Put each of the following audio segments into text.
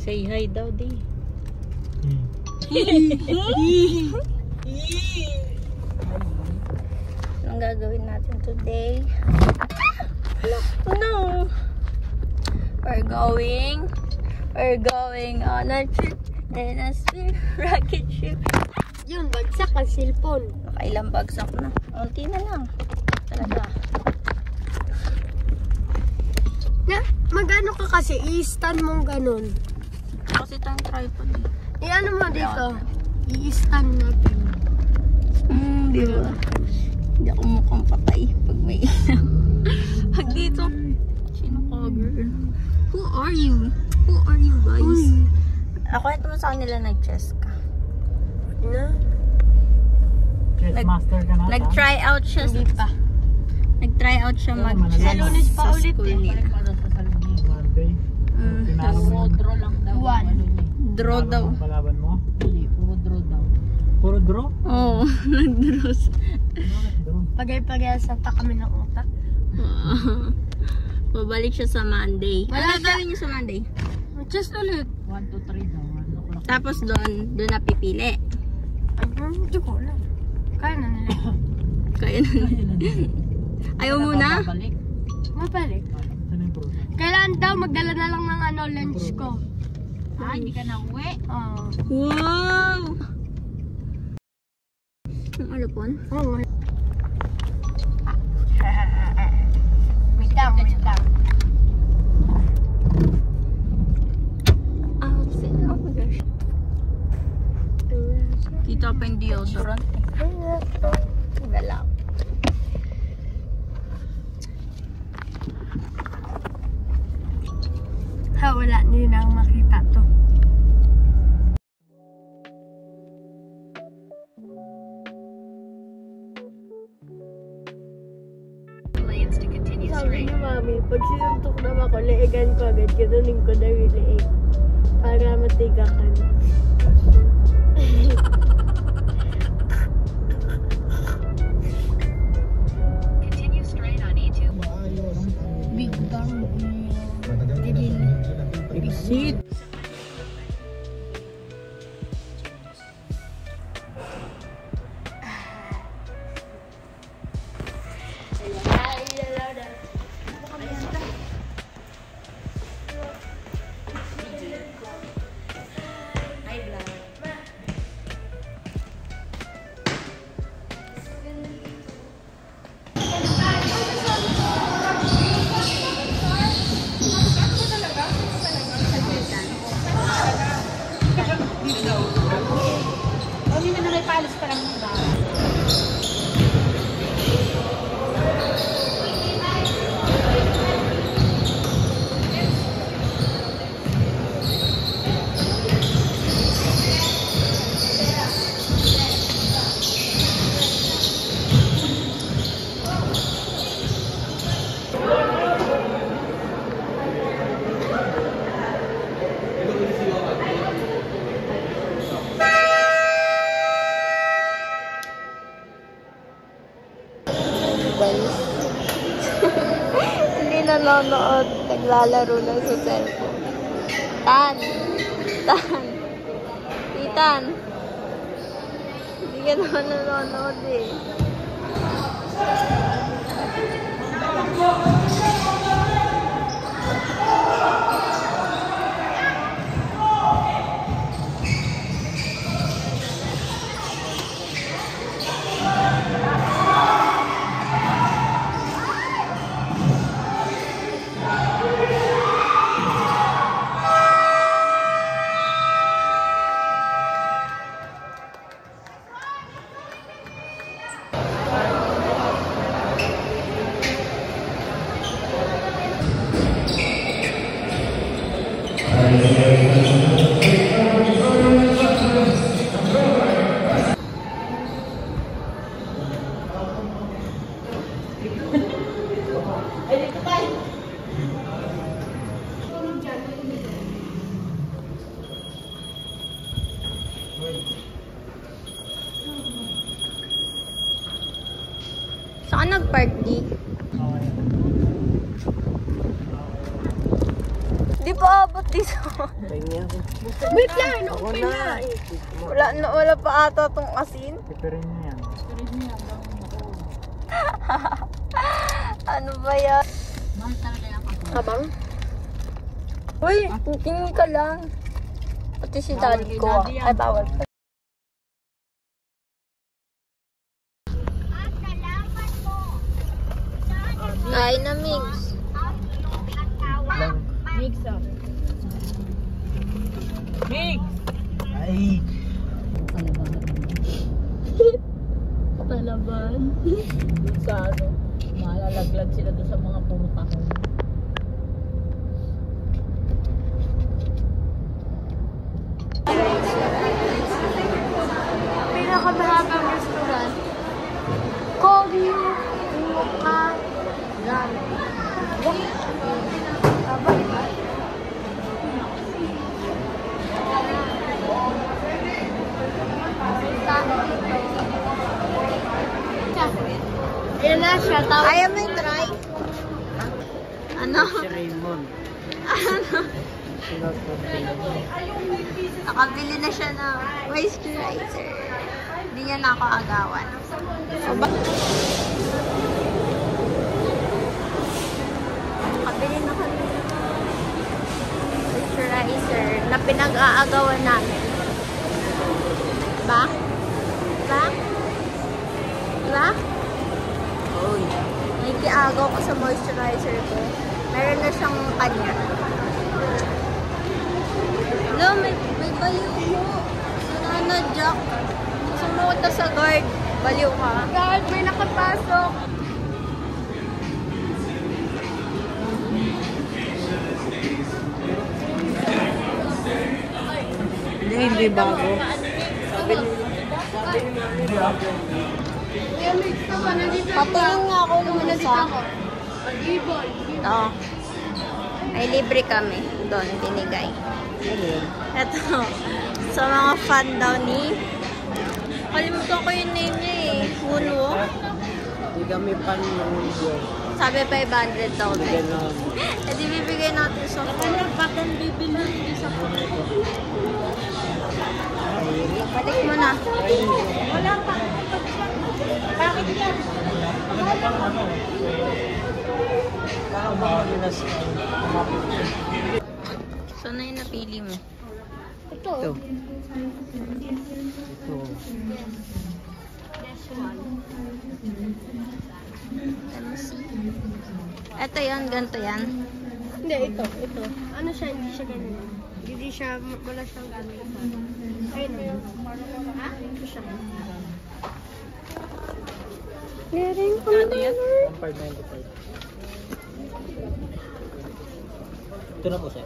Say hi daw, di. Anong gagawin natin today? No! We're going on a trip in a rocket ship. Yun, bagsak ang cellphone. Nakailang bagsak na. Unti na lang. Talaga. Na, magano ka kasi, i-stand mong ganun. Kasi itong tripod. I-ano mo dito? I-stand natin. Di ba? Hindi ako mukhang patay pag may ilaw. Pag dito, sino ka, girl? Who are you? Who are you, guys? Ako ito mo sa kanila nag-chess ka. Na? Chess master ka na? Nag-try out siya. Hindi pa. Nag-try out siya mag-chess. Sa Lunes pa ulit school nila. Draw lang daw. Draw daw. Palaban mo? Hindi, puro draw daw. Puro draw? Oo, nag-draw. Pagay-pagay sa kami ng utak. Babalik siya sa Monday. Wala Ano gawin niyo sa Monday? Just ulit. 1, 2, 3 daw. Tapos doon napipili. Hindi ko alam. Kaya na nila. Kaya na. Ayaw muna? Mabalik. Kailan daw magdala na lang ng lunch ko. Hindi ka na uwi? Oo. Wow! Ang alupon? Oo. Wait lang. Oh my gosh. Kita pa yung deodorant. Galaw. Wala, hindi na makita to. Sabi ni Mami, pag sinuntok naman ako, leegan ko agad, ganunin ko na yung leeg. Para matigakan. Continue straight on E2. Big bang. Exit. Hindi nanonood, naglalaro lang sa cellphone. Tan! Titan! Hindi ka naman nanonood eh. Saan nag-park di? Di pa abot dito. Wait lang, open na. Wala pa ata tong asin. Pipirin niya yan. Ano ba yan? Mahal talaga yung kapatid. Abang? Uy, tingin ka lang. Pati si daddy ko. Ay, bawal. Kain na, Migs. Mix up. Mix! Ay! Palaban. Doon sa ano, malalaglag sila doon sa mga puro tahong. Pinakamahabang restaurant. Koryu. Umuka. Ayan na siya. Ayaw mo try? Ano? Si Raymond. Ano? Sinot Nakabili na siya ng moisturizer. Hindi niya na ako agawan. Nakabili na kami ng moisturizer na pinag-aagawan namin. Diba? Diba? Diba? Uy! Nakikiagaw ko sa moisturizer ko. Meron na siyang kanya. Hello, may baliw mo. Nananadyak. Sumuot na sa guard. Baliw ka. Guard, may nakapasok. Hindi bago. Kaya mix naman, nandito ako. Patingin nga ako nung Nandito isa. ako. Mag-ibon. Ito. May libre kami. Doon, binigay. Ito. Sa mga fan daw ni... Kalimutan ko yung name niya eh. Wunwo. Hindi kami pan ng Sabi 500 daw. ganon. E di bibigay natin sa phone. Bakit bibili sa Balik mo na. Wala pa. Bakit yan? Parang mga ginas. So, na yung napili mo? Ito. Ito. Let me see. Ito yan, ganito yan. Hindi, ito. Ano siya, hindi siya ganun. Hindi siya, wala siyang ganun. Ayun. Ha? Ito siya. Garing ko na yan. 1,595. Ito na po siya.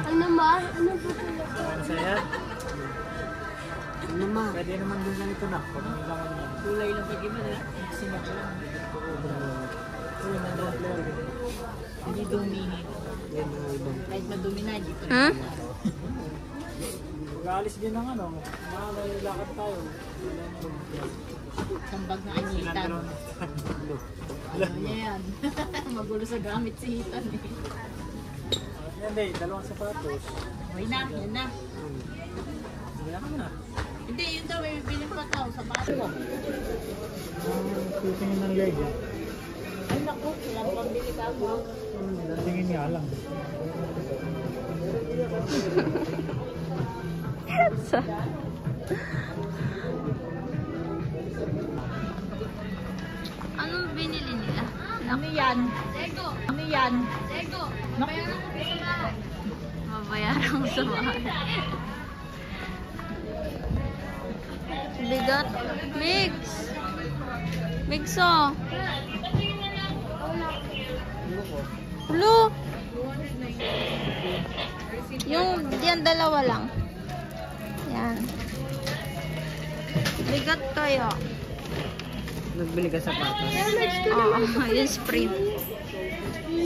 Ano ma? Ano ba ito? Ano sa'yo? Ano ma? Pwede naman din lang ito na. Pag may laman yan. Kulay lang pag iba na. Sinak lang. Kulay na lang. Hindi dumihin. Yan ang ibang. Kahit madumi na. Hmm? Mag-aalis din ng ano. Lakad tayo. Sambag na anitan. Ano niya yan? Magulo sa gamit si Hitan eh. Yan din, dalawang sapatos. Okay na, yan na. Wala ka na. Hindi, yun daw, may bibiling pa tao sa bato. Tingin ng leg. Ay naku, silang pambili ka ako. Tingin nga lang. Anong binili nila? Ano yan? Ano yan? Mabayaran ko sa bahay. Bigat. Migs! Migs oh! Hello! Yung diyan dalawa lang. Yan. Bigat kayo. Nagbili ka sapatos. Oo, yung sprint.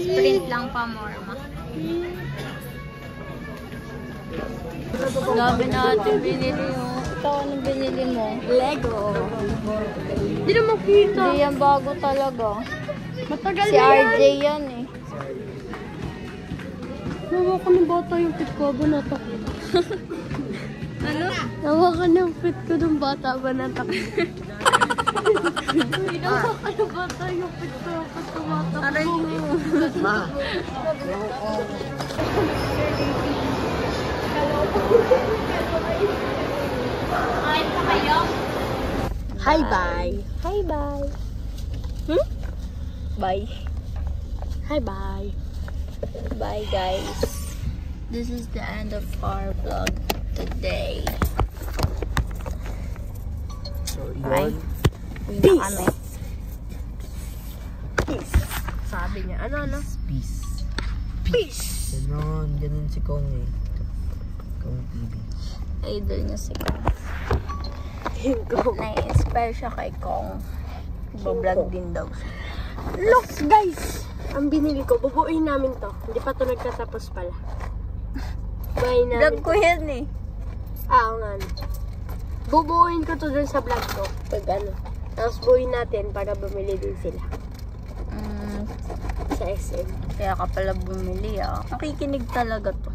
Sprint lang pa, Morma. Dami natin binili yung Ito, anong binili mo? Lego. Hindi na makita. Hindi yan bago talaga. Matagal Si na yan. RJ yan eh. Nawa ko ng bata yung pit ko. Ba natakot? Ano? Nawa ka ng pit ko ng bata. Ba natakot? Nawa ka ng bata yung pit ko. Ba't tumatakbo? Aray mo. Ma. Hi, bye. Hi, bye. Hmm? Bye. Hi, bye. Bye, guys. This is the end of our vlog today. So, Bye. yun. Uwi na kami. Sabi niya. Ano? Peace. Peace. Ganun si Kong eh. Kong TV. Idol niya si Kong. Yung go. Na-inspire siya kay Kong. Bablog din daw siya. Look, guys! Ang binili ko, bubuuin namin to. Hindi pa to nagkatapos pala. Buuin namin. Vlog ko yan eh. Oo nga. Bubuuin ko to dun sa vlog ko. Pag ano. Tapos buuin natin para bumili din sila. Sa SM. Kaya ka pala bumili ah. Nakikinig talaga to.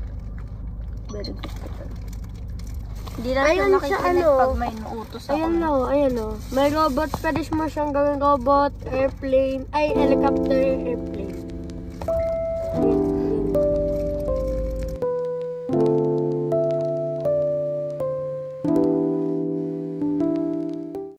Very good ka talaga. Hindi lang siya Ayun siya, nakikinig ano. pag may nautos ako. Ayan o. May robot. Pwede mo siyang gawing robot, airplane, ay helicopter, airplane.